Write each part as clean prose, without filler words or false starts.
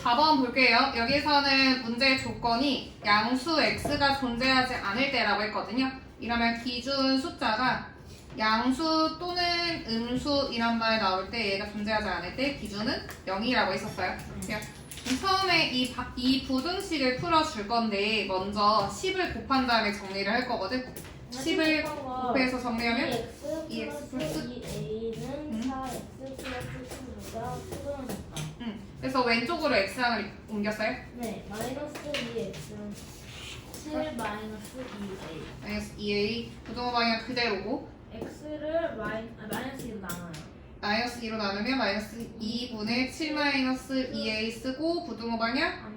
4번 볼게요. 여기서는 문제의 조건이 양수 x가 존재하지 않을 때라고 했거든요. 이러면 기준 숫자가 양수 또는 음수 이런 말 나올 때 얘가 존재하지 않을 때 기준은 0이라고 했었어요. 그럼 처음에 이 부등식을 풀어줄 건데 먼저 10을 곱한 다음에 정리를 할 거거든. 10을 곱해서 정리하면 2x 플러스 2a는 4x 플러스 10보다 크거나 같다. 그래서 왼쪽으로 x항을 옮겼어요. 네, 마이너스 2x는 7 마이너스 2a. 마이너스 2a 부등호 방향 그대로고 x를 마이너스 2로 나눠요. 마이너스 2로 나누면 마이너스 2분의 7 마이너스 2a 쓰고 부등호 방향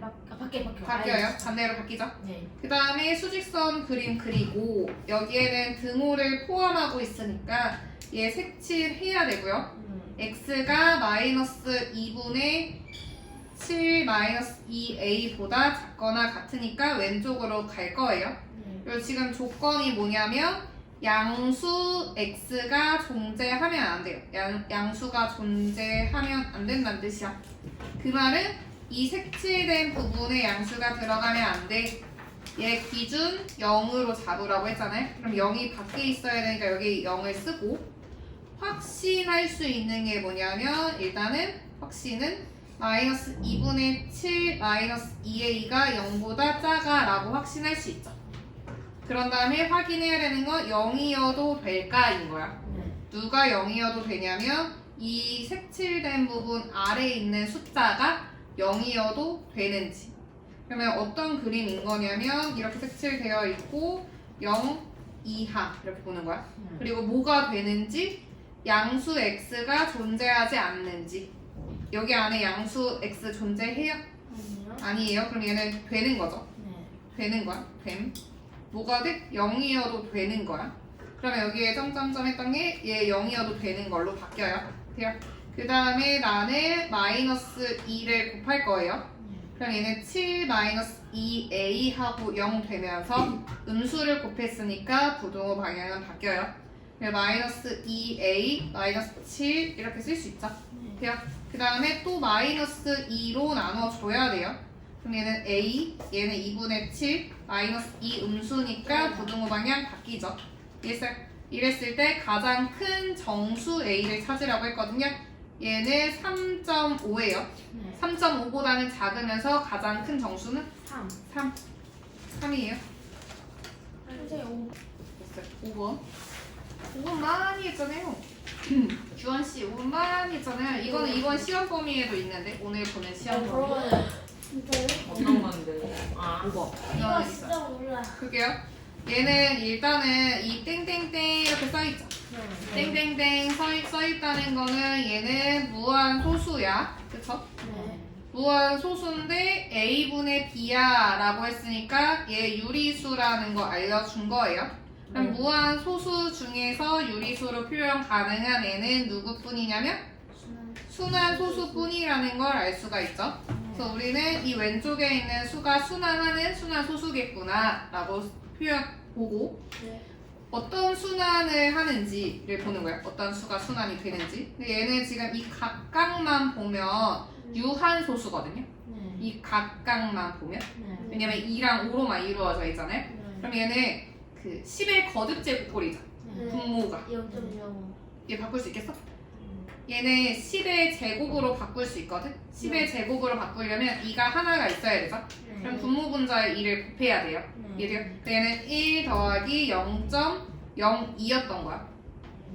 바뀌어요. 반대로 바뀌죠. 네. 그 다음에 수직선 그림 그리고 여기에는 등호를 포함하고 있으니까 얘 색칠해야 되고요. x가 마이너스 2분의 7 마이너스 2a보다 작거나 같으니까 왼쪽으로 갈 거예요. 그리고 지금 조건이 뭐냐면 양수 x가 존재하면 안 돼요. 양수가 존재하면 안 된다는 뜻이야. 그 말은 이 색칠된 부분에 양수가 들어가면 안 돼. 얘 기준 0으로 잡으라고 했잖아요. 그럼 0이 밖에 있어야 되니까 여기 0을 쓰고 확신할 수 있는 게 뭐냐면 일단은 확신은 마이너스 2분의 7 마이너스 2a가 0보다 작아 라고 확신할 수 있죠. 그런 다음에 확인해야 되는 건 0이어도 될까인 거야. 누가 0이어도 되냐면 이 색칠된 부분 아래에 있는 숫자가 0이어도 되는지. 그러면 어떤 그림인 거냐면 이렇게 색칠되어 있고 0 이하 이렇게 보는 거야. 그리고 뭐가 되는지 양수 x가 존재하지 않는지. 여기 안에 양수 x 존재해요? 아니에요. 그럼 얘는 되는 거죠. 되는 거야. 됨. 뭐가 돼? 0이어도 되는 거야. 그러면 여기에 점점점 했던 게 얘 0이어도 되는 걸로 바뀌어요. 돼요? 그 다음에 나는 마이너스 2를 곱할 거예요. 그럼 얘는 7 마이너스 2a 하고 0 되면서 음수를 곱했으니까 부등호 방향은 바뀌어요. 마이너스 2a 마이너스 7 이렇게 쓸 수 있죠. 돼요? 그 다음에 또 마이너스 2로 나눠줘야 돼요. 그럼 얘는 a, 얘는 2분의 7 마이너스 2 음수니까 부등호 방향 바뀌죠. 이랬을 때 가장 큰 정수 a를 찾으라고 했거든요. 얘는 3.5예요. 3.5보다는 작으면서 가장 큰 정수는 3이에요. 선생님, 됐어요. 5번 많이 했잖아요. 규원씨 5번 많이 했잖아요. 이거는 이번 시험 범위에도 있는데 오늘 보는 시험 범위. 그러면 진짜요? 어떤 건데? 5번. 이거 진짜 몰라. 그게요. 얘는 일단은 이 땡땡땡 이렇게 써있죠. 땡땡땡 써있다는 거는 얘는 무한 소수야. 그쵸? 무한 소수인데 a분의 b야 라고 했으니까 얘 유리수라는 거 알려준 거예요. 그럼 무한 소수 중에서 유리수로 표현 가능한 애는 누구뿐이냐면 순한 소수뿐이라는 걸 알 수가 있죠. 그래서 우리는 이 왼쪽에 있는 수가 순환하는 순한 소수겠구나 라고 표현 보고 어떤 순환을 하는지를 보는 거예요. 어떤 수가 순환이 되는지. 근데 얘는 지금 이 각각만 보면 유한 소수거든요. 이 각각만 보면. 왜냐면 2랑 5로만 이루어져 있잖아요. 그럼 얘는 그 10의 거듭 제곱꼴이죠. 분모가. 0.05. 얘 바꿀 수 있겠어? 얘는 10의 제곱으로 바꿀 수 있거든? 10의 제곱으로 바꾸려면 2가 하나가 있어야 되죠? 그럼 분모분자의 2를 곱해야 돼요. 얘는 1 더하기 0.02였던 거야.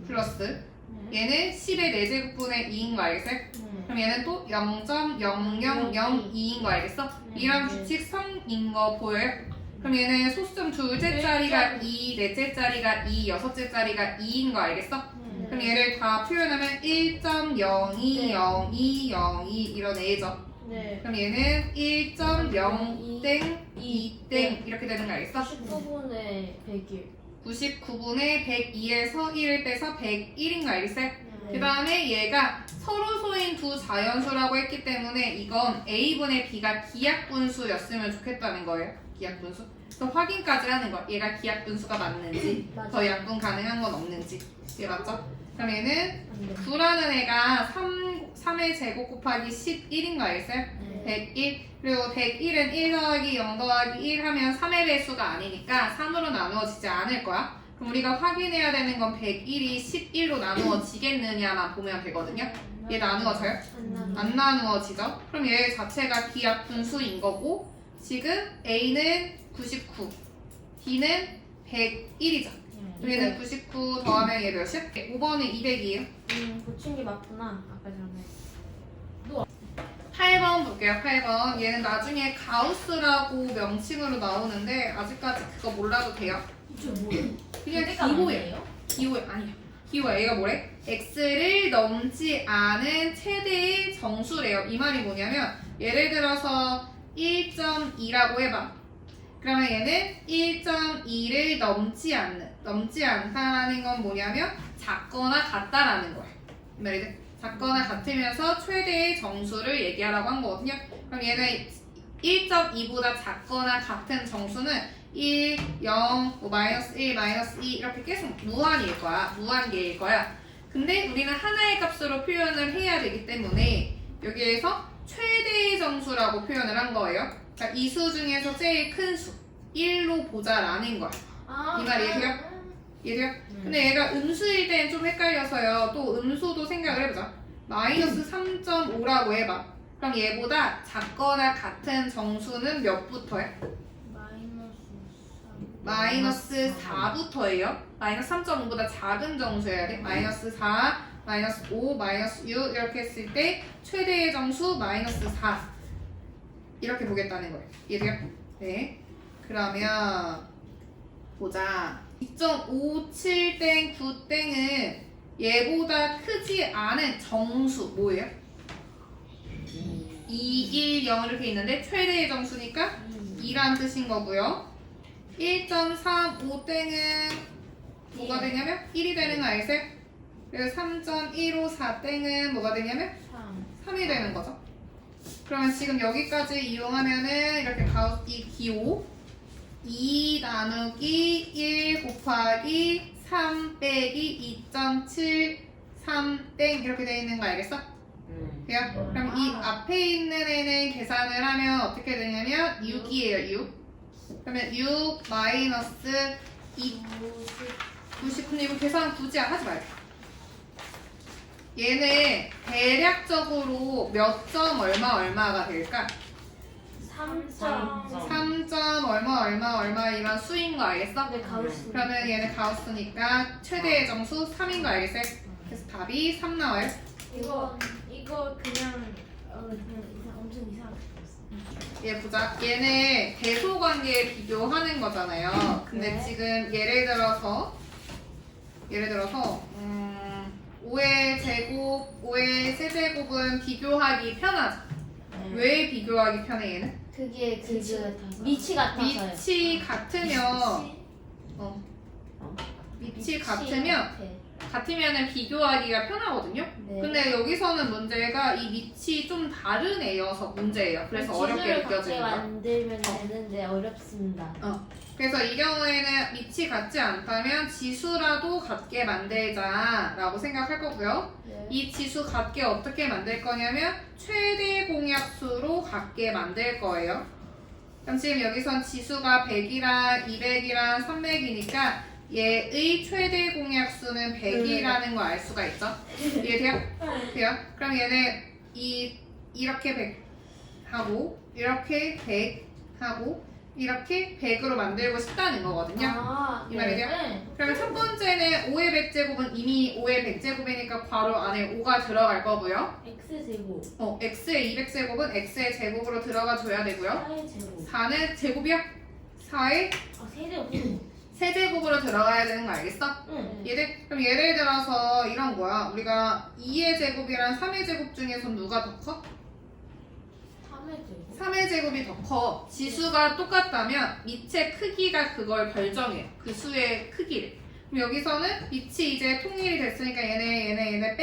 플러스 얘는 10의 4제곱분의 2인 거 알겠어요? 그럼 얘는 또 0.0002인 거 알겠어? 이런 규칙 성인 거 보여요? 그럼 얘는 소수점 둘째 자리가 2, 넷째 자리가 2, 여섯째 자리가 2인 거 알겠어? 그럼 얘를 다 표현하면 1.020202 이런 애죠. 그럼 얘는 1.0땡 2땡 이렇게 되는 거 알겠어? 19분의 100일. 99분의 102에서 1을 빼서 101인 거 알겠어요? 그 다음에 얘가 서로 소인 두 자연수라고 했기 때문에 이건 a분의 b가 기하분수였으면 좋겠다는 거예요. 기하분수. 그래서 확인까지 하는 거. 얘가 기하분수가 맞는지 더 양분 가능한 건 없는지. 이게 맞죠? 그럼 얘는 9라는 애가 3 3의 제곱 곱하기 11인 거 알겠어요? 네. 101. 그리고 101은 1 더하기 0 더하기 1 하면 3의 배수가 아니니까 3으로 나누어지지 않을 거야. 그럼 우리가 확인해야 되는 건 101이 11로 나누어지겠느냐만 보면 되거든요. 얘 나누어져요? 안 나누어지죠? 그럼 얘 자체가 기하 분수인 거고 지금 A는 99, B는 101이죠. 얘는 99 더하면 얘 몇이야? 5번은 200이에요. 고친 게 맞구나. 아까 전에. 8번 볼게요. 8번. 얘는 나중에 가우스라고 명칭으로 나오는데 아직까지 그거 몰라도 돼요. 저 뭐예요? 그냥 기호예요. 기호예요. 아니요. 기호야. 얘가 뭐래? x를 넘지 않은 최대의 정수래요. 이 말이 뭐냐면 예를 들어서 1.2라고 해봐. 그러면 얘는 1.2를 넘지 않다라는 건 뭐냐면 작거나 같다라는 거야. 이 말이지? 작거나 같으면서 최대의 정수를 얘기하라고 한 거거든요. 그럼 얘는 1.2보다 작거나 같은 정수는 1, 0, 뭐 마이너스 1, 마이너스 2 이렇게 계속 무한일 거야. 무한계일 거야. 근데 우리는 하나의 값으로 표현을 해야 되기 때문에 여기에서 최대의 정수라고 표현을 한 거예요. 그러니까 이 수 중에서 제일 큰 수 1로 보자라는 거야. 이 말 이해돼요? 이해돼요? 근데 얘가 음수일 땐 좀 헷갈려서요. 또 음수도 생각을 해보자. 마이너스 3.5라고 해봐. 그럼 얘보다 작거나 같은 정수는 몇부터야? 마이너스 4부터예요. 마이너스 3.5보다 작은 정수여야 돼. 마이너스 4, 마이너스 5, 마이너스 6 이렇게 했을 때 최대의 정수 마이너스 4 이렇게 보겠다는 거예요. 이해돼요? 네. 그러면 보자. 2.57땡 9땡은 얘보다 크지 않은 정수 뭐예요? 2, 1, 0 이렇게 있는데 최대의 정수니까 2란 뜻인 거고요. 1.35땡은 뭐가 되냐면 1이 되는 거 알겠어요? 그래서 3.154땡은 뭐가 되냐면 3이 되는 거죠. 그러면 지금 여기까지 이용하면은 이렇게 이 기호 2 나누기 1 곱하기 3 빼기 2.73땡 이렇게 되어 있는 거 알겠어? 그래요? 그럼 이 앞에 있는 애는 계산을 하면 어떻게 되냐면 6이에요. 6. 그러면 6 마이너스 2 90. 근데 이거 계산 굳이 하지 말고. 얘는 대략적으로 몇 점 얼마가 될까? 3점 얼마 이런 수인 거 알겠어? 네, 가우스. 그러면 얘는 가우스니까 최대의 정수 3인 거 알겠어요? 그래서 답이 3 나와요. 이거 그냥 엄청 이상하게 생겼어. 얘 보자. 얘는 대소관계에 비교하는 거잖아요. 근데 네. 지금 예를 들어서 5의 제곱, 5의 세제곱은 비교하기 편하죠. 왜 비교하기 편해 얘는? 그게 밑이 같아서요. 밑이 같으면 밑이 같으면은 비교하기가 편하거든요. 네. 근데 여기서는 문제가 이 밑이 좀 다른 애여서 문제예요. 그래서 어렵게 느껴지는 거야. 만들면 되는데 어렵습니다. 그래서 이 경우에는 밑이 같지 않다면 지수라도 같게 만들자라고 생각할 거고요. 네. 이 지수 같게 어떻게 만들 거냐면 최대 공약수로 같게 만들 거예요. 그럼 지금 여기선 지수가 100이랑 200이랑 300이니까 얘의 최대 공약수는 100이라는 거 알 수가 있죠? 이해돼요? 돼요? 그럼 얘는 이렇게 100 하고 이렇게 100 하고 이렇게 100으로 만들고 싶다는 거거든요. 이 말이죠? 네. 그러면 첫 번째는 5의 100제곱은 이미 5의 100제곱이니까 바로 안에 5가 들어갈 거고요. X제곱. x의 200제곱은 x의 제곱으로 들어가 줘야 되고요. 4의 제곱. 4는 제곱이야? 4의 세제곱. 세제곱으로 들어가야 되는 거 알겠어? 응. 그럼 예를 들어서 이런 거야. 우리가 2의 제곱이랑 3의 제곱 중에서 누가 더 커? 3의 제곱. 3의 제곱이 더 커. 지수가 똑같다면 밑의 크기가 그걸 결정해요. 그 수의 크기를. 그럼 여기서는 밑이 이제 통일이 됐으니까 얘네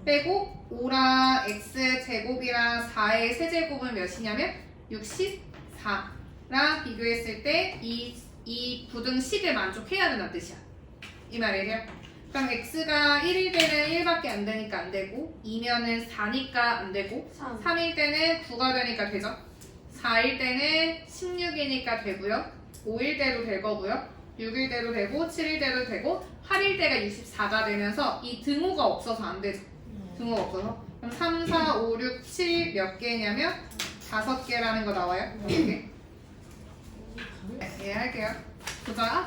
빼고 5랑 x 제곱이랑 4의 세제곱은 몇이냐면 64랑 비교했을 때 이 부등 10에 만족해야 된다는 뜻이야. 이 말이에요. 그럼 x가 1일 때는 1밖에 안 되니까 안 되고 2면은 4니까 안 되고 3. 3일 때는 9가 되니까 되죠. 4일 때는 16이니까 되고요. 5일 때도 될 거고요. 6일 때도 되고 7일 때도 되고 8일 때가 64가 되면서 이 등호가 없어서 안 되죠. 등호가 없어서. 그럼 3, 4, 5, 6, 7 몇 개냐면 5개라는 거 나와요. 이렇게. 네, 할게요. 보자.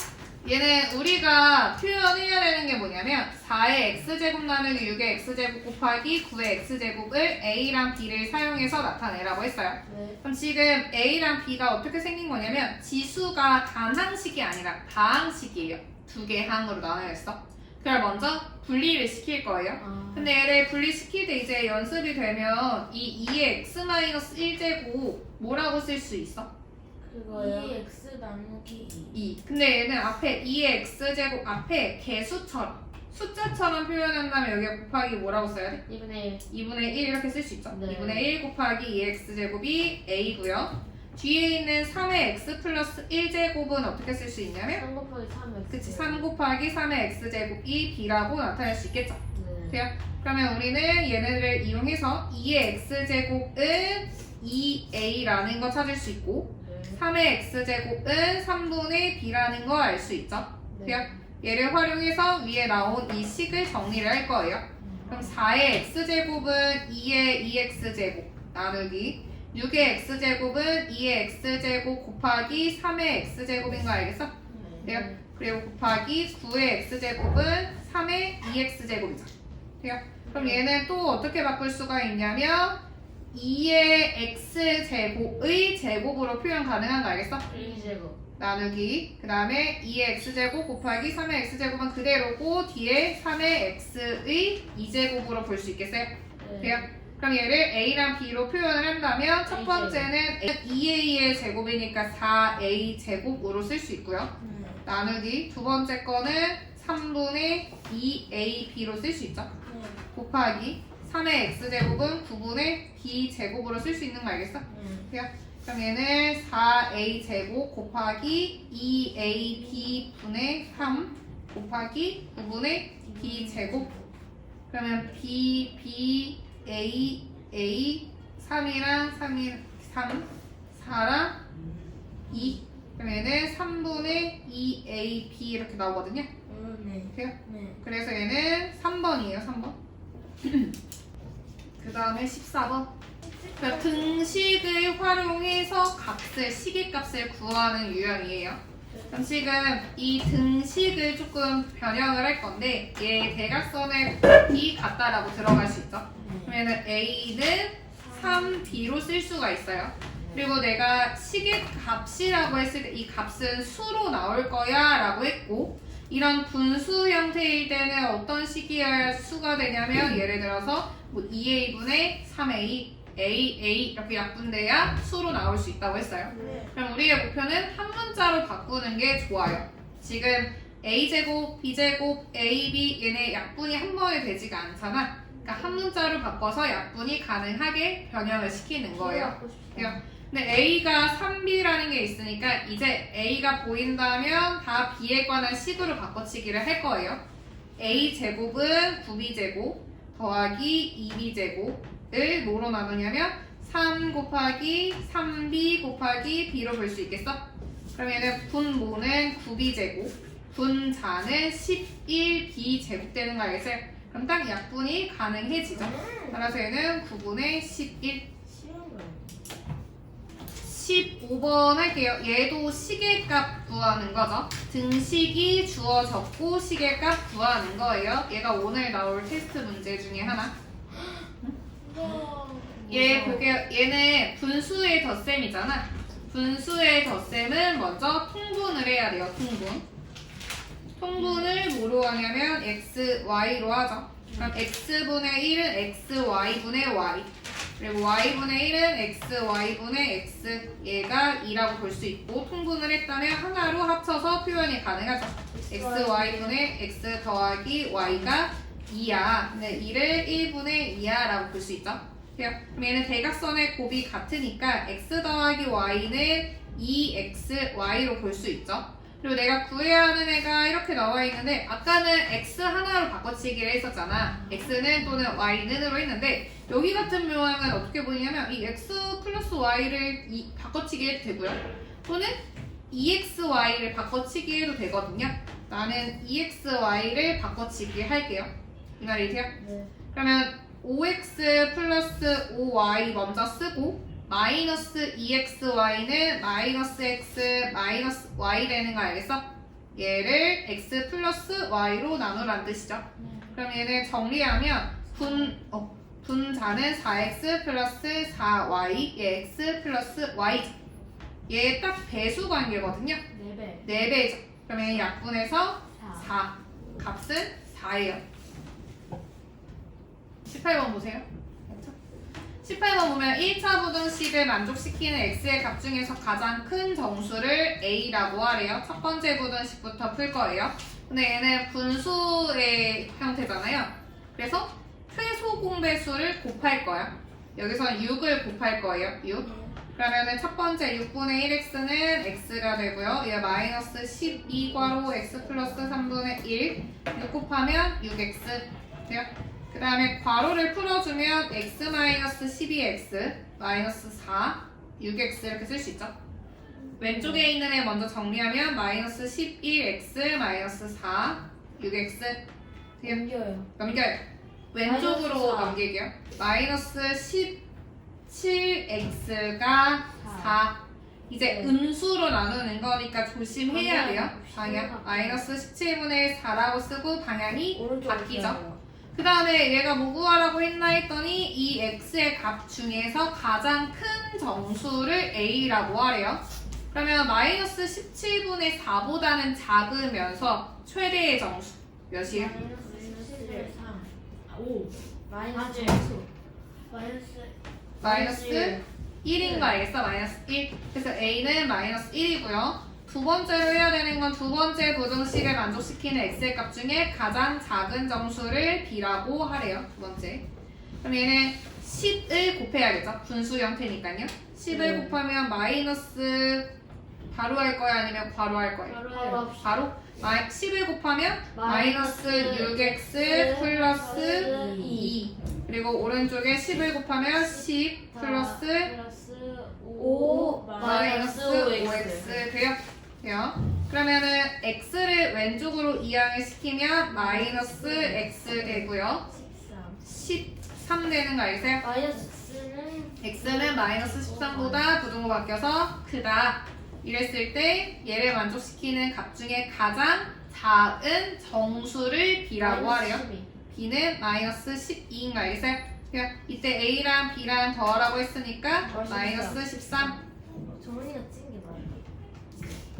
얘는 우리가 표현해야 되는 게 뭐냐면 4의 x제곱 나누기 6의 x제곱 곱하기 9의 x제곱을 a랑 b를 사용해서 나타내라고 했어요. 네. 그럼 지금 a랑 b가 어떻게 생긴 거냐면 지수가 단항식이 아니라 다항식이에요. 두 개 항으로 나눠져 있어. 그걸 먼저 분리를 시킬 거예요. 아. 근데 얘를 분리시킬 때 이제 연습이 되면 이 2의 x-1제곱 뭐라고 쓸 수 있어? 그거요. 2x 나누기 2. 근데 얘는 앞에 2의 x제곱 앞에 개수처럼 숫자처럼 표현한다면 여기에 곱하기 뭐라고 써야 돼? 2분의 1. 2분의 1 이렇게 쓸 수 있죠. 네. 2분의 1 곱하기 2의 x제곱이 a고요. 뒤에 있는 3의 x 플러스 1제곱은 어떻게 쓸 수 있냐면 3 곱하기 3x. 그치 3 곱하기 3의 x제곱이 b라고 나타낼 수 있겠죠. 네. 돼요? 그러면 우리는 얘네들을 이용해서 2의 x제곱은 2a라는 거 찾을 수 있고 3의 x제곱은 3분의 b라는 거 알 수 있죠. 돼요? 얘를 활용해서 위에 나온 이 식을 정리를 할 거예요. 그럼 4의 x제곱은 2의 2x제곱 나누기 6의 x제곱은 2의 x제곱 곱하기 3의 x제곱인 거 알겠어? 돼요? 그리고 곱하기 9의 x제곱은 3의 2x제곱이죠. 돼요? 그럼 얘는 또 어떻게 바꿀 수가 있냐면 2의 x제곱의 제곱으로 표현 가능한 거 알겠어? 1제곱. 나누기 그 다음에 2의 x제곱 곱하기 3의 x제곱은 그대로고 뒤에 3의 x의 2제곱으로 볼 수 있겠어요? 돼요? 그럼 얘를 a랑 b로 표현을 한다면 첫 번째는 2a의 제곱이니까 4a 제곱으로 쓸 수 있고요. 나누기 두 번째 거는 3분의 2ab로 쓸 수 있죠. 곱하기 3의 x제곱은 9분의 b제곱으로 쓸 수 있는 거 알겠어? 돼요? 그럼 얘는 4a 제곱 곱하기 2ab 분의 3 곱하기 9분의 b 제곱. 그러면 b, a 3이랑 3, 4랑 2. 그럼 얘는 3분의 2ab 이렇게 나오거든요. 돼요? 그래서 얘는 3번이에요. 3번. 그 다음에 14번. 그러니까 등식을 활용해서 값을, 시계값을 구하는 유형이에요. 그럼 지금 이 등식을 조금 변형을 할 건데 얘 대각선의 곱이 같다라고 들어갈 수 있죠. 그러면 a는 3b로 쓸 수가 있어요. 그리고 내가 시계값이라고 했을 때 이 값은 수로 나올 거야 라고 했고 이런 분수 형태일 때는 어떤 식이어야 수가 되냐면 예를 들어서 뭐 2a분의 3a, a 이렇게 약분돼야 수로 나올 수 있다고 했어요. 그럼 우리의 목표는 한 문자로 바꾸는 게 좋아요. 지금 a제곱, b제곱, ab 얘네 약분이 한 번에 되지가 않잖아. 그러니까 한 문자로 바꿔서 약분이 가능하게 변형을 시키는 거예요. 근데 a가 3b라는 게 있으니까 이제 a가 보인다면 다 b에 관한 식으로 바꿔치기를 할 거예요. a제곱은 9b제곱 더하기 2b제곱을 뭐로 나누냐면 3 곱하기 3b 곱하기 b로 볼 수 있겠어? 그럼 얘는 분모는 9b제곱 분자는 11b제곱 되는 거 알겠어요? 그럼 딱 약분이 가능해지죠? 따라서 얘는 9분의 11 15번 할게요. 얘도 시계값 구하는 거죠. 등식이 주어졌고 시계값 구하는 거예요. 얘가 오늘 나올 테스트 문제 중에 하나. 얘 볼게요. 얘는 분수의 덧셈이잖아. 분수의 덧셈은 먼저 통분을 해야 돼요. 통분을 뭐로 하냐면 x, y로 하죠. 그럼 x분의 1은 xy분의 y 그리고 y분의 1은 x, y분의 x 얘가 2라고 볼 수 있고 통분을 했다면 하나로 합쳐서 표현이 가능하죠. x, y분의 x 더하기 y가 2야. 근데 2를 1분의 2야 라고 볼 수 있죠. 그럼 얘는 대각선의 곱이 같으니까 x 더하기 y는 2x, y로 볼 수 있죠. 그리고 내가 구해야 하는 애가 이렇게 나와 있는데 아까는 x 하나로 바꿔치기를 했었잖아. x는 또는 y는으로 했는데 여기 같은 묘항은 어떻게 보이냐면 이 x 플러스 y를 바꿔치기 해도 되고요. 또는 2xy를 바꿔치기 해도 되거든요. 나는 2xy를 바꿔치기 할게요. 이 말이 돼요? 네. 그러면 5x 플러스 5y 먼저 쓰고 마이너스 2xy는 마이너스 x 마이너스 y 되는 거 알겠어? 얘를 x 플러스 y로 나누란 뜻이죠. 그럼 얘는 정리하면 분자는 4x 플러스 4y 얘 x 플러스 y 얘 딱 배수 관계거든요. 4배. 4배죠. 그러면 약분해서 4. 4 값은 4예요. 18번 보세요. 18번 보면 1차 부등식을 만족시키는 x의 값 중에서 가장 큰 정수를 a라고 하래요. 첫 번째 부등식부터 풀 거예요. 근데 얘는 분수의 형태잖아요. 그래서 최소 공배수를 곱할 거야. 여기서 6을 곱할 거예요. 6. 그러면은 첫 번째 6분의 1x는 x가 되고요. 얘 마이너스 12괄호 x 플러스 3분의 1. 6 곱하면 6x 돼요. 그 다음에 괄호를 풀어주면 x 마이너스 12x 마이너스 4 6x 이렇게 쓸 수 있죠. 왼쪽에 있는 애 먼저 정리하면 마이너스 11x 마이너스 4 6x 넘겨요. 넘겨요. 왼쪽으로 마이너스 4. 넘길게요. 마이너스 17x가 4 이제 네. 음수로 나누는 거니까 조심해야 돼요. 방향. 방향 마이너스 17분의 4라고 쓰고 방향이 오른쪽으로 바뀌죠. 기울여요. 그 다음에 얘가 뭐 구하라고 했나 했더니 이 x의 값 중에서 가장 큰 정수를 a라고 하래요. 그러면 마이너스 17분의 4보다는 작으면서 최대의 정수 몇이에요? 마이너스 11, 3. 5. 마이너스 맞아요. 2. 마이너스 1인 거 알겠어? 마이너스 1. 그래서 a는 마이너스 1이고요. 두 번째로 해야 되는 건 두 번째 부등식을 만족시키는 x의 값 중에 가장 작은 정수를 b라고 하래요. 두 번째. 그럼 얘는 10을 곱해야겠죠? 분수 형태니까요. 10을 네. 곱하면 마이너스 바로 할 거야? 아니면 괄호 할 거예요? 바로 바로 10을 곱하면 마이너스 6x 플러스 2 그리고 오른쪽에 10을 곱하면 10 플러스 플러스 5 마이너스 5x 돼요? 그러면은 x를 왼쪽으로 이항을 시키면 마이너스 x 되고요. 13 되는 거 알겠어요? 마이너스는 x는 마이너스 13보다 부등호 바뀌어서 크다. 이랬을 때 얘를 만족시키는 값 중에 가장 작은 정수를 b라고 하래요. b는 마이너스 12인 거 알겠어요? 그러니까 이때 a랑 b랑 더하라고 했으니까 마이너스 13. 정은이가 찍은 게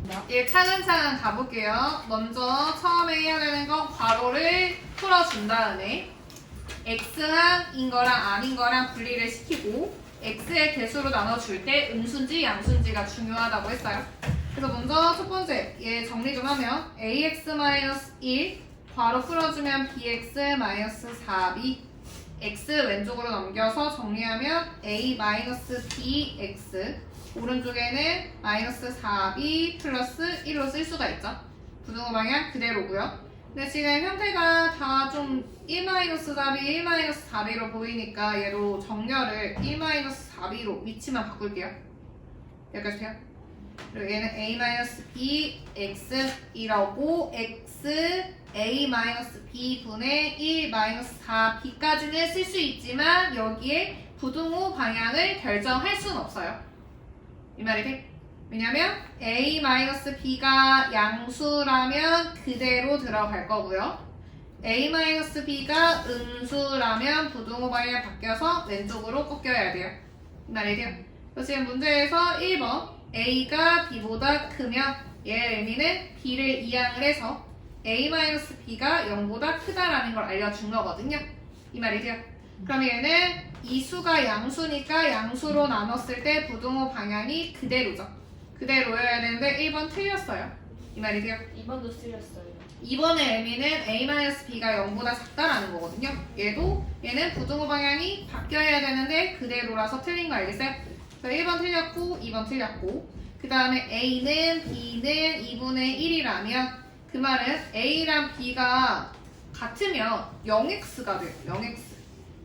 맞아. 예, 차근차근 가볼게요. 먼저 처음에 해야 되는 건 괄호를 풀어준 다음에 x항인 거랑 아닌 거랑 분리를 시키고 x의 개수로 나눠줄 때 음수인지 양수인지가 중요하다고 했어요. 그래서 먼저 첫 번째 얘 정리 좀 하면 ax-1 괄호 풀어주면 bx-4b x 왼쪽으로 넘겨서 정리하면 a-bx 오른쪽에는 마이너스 4b 플러스 1로 쓸 수가 있죠. 부등호 방향 그대로고요. 근데 지금 형태가 다 좀 1-4b, 1-4b로 보이니까 얘로 정렬을 1-4b로 위치만 바꿀게요. 여기까지 돼요? 그리고 얘는 a-b, x이라고 x, a-b 분의 1-4b까지는 쓸 수 있지만 여기에 부등호 방향을 결정할 수는 없어요. 이 말이 돼? 왜냐면 a-b가 양수라면 그대로 들어갈 거고요. a-b가 음수라면 부등호 방향이 바뀌어서 왼쪽으로 꺾여야 돼요. 이 말이 돼요? 그래서 지금 문제에서 1번 a가 b보다 크면 얘의 의미는 b를 이항을 해서 a-b가 0보다 크다라는 걸 알려준 거거든요. 이 말이 돼요? 그럼 얘는 이 수가 양수니까 양수로 나눴을 때 부등호 방향이 그대로죠. 그대로여야 되는데 1번 틀렸어요. 이 말이 돼요? 2번도 틀렸어요. 2번의 의미는 a-b가 0보다 작다라는 거거든요. 얘는 부등호 방향이 바뀌어야 되는데 그대로라서 틀린 거 알겠어요? 그래서 1번 틀렸고 2번 틀렸고 그 다음에 A는 B는 2분의 1이라면 그 말은 A랑 B가 같으면 0x가 돼요. 0x.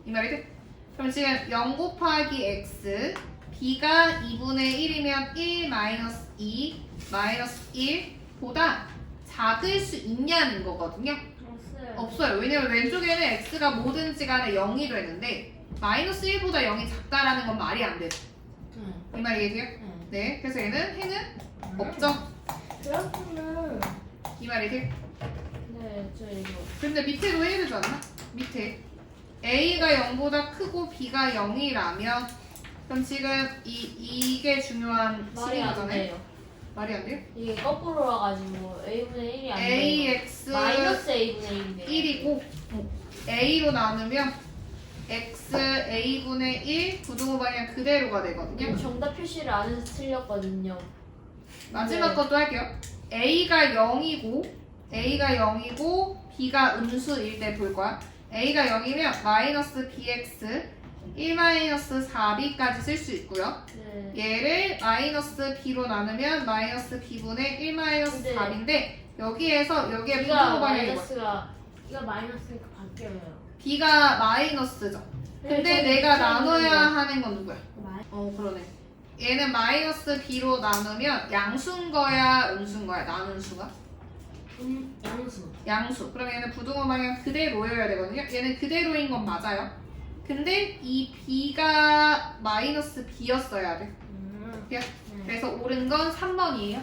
이 말이 돼? 그럼 지금 0 곱하기 x B가 2분의 1이면 1 마이너스 2 마이너스 1보다 작을 수 있냐는 거거든요. 없어요. 없어요. 왜냐면 왼쪽에는 x가 뭐든지 간에 0이 되는데 마이너스 1보다 0이 작다라는 건 말이 안 되죠. 이 말이 이해돼요? 네. 그래서 얘는 해는 없죠. 그렇구나. 이 말이 돼? 네, 저 이거. 근데 밑에도 해야 되지 않나? 밑에 A가 0보다 크고 B가 0이라면 그럼 지금 이게 중요한 말이 안 시기잖아요. 돼요. 말이 안 돼요? 이게 거꾸로 와가지고 A분의 1이 안 돼요. AX 마이너스 A분의 1인데. 1이고 A로 나누면 X A분의 1 부등호 방향 그대로가 되거든요. 정답 표시를 안 해서 틀렸거든요. 마지막 네. 것도 할게요. A가 0이고 B가 음수일 때 볼 거야. A가 0이면 마이너스 BX 1 마이너스 4B까지 쓸 수 있고요. 네. 얘를 마이너스 B로 나누면 마이너스 B분의 1 마이너스 근데 4B인데 여기에서 여기에 이가 부등호 방향이 뭐야? 마이너스가 이가 마이너스니까 바뀌어요. B가 마이너스죠. 근데 내가 나눠야 하는 건 누구야? 그러네. 얘는 마이너스 B로 나누면 양수인 거야, 음수인 거야? 나눈수가? 양수. 양수. 그럼 얘는 부등호 방향 그대로여야 되거든요. 얘는 그대로인 건 맞아요. 근데 이 B가 마이너스 B였어야 돼. 그래서 옳은 건 3번이에요.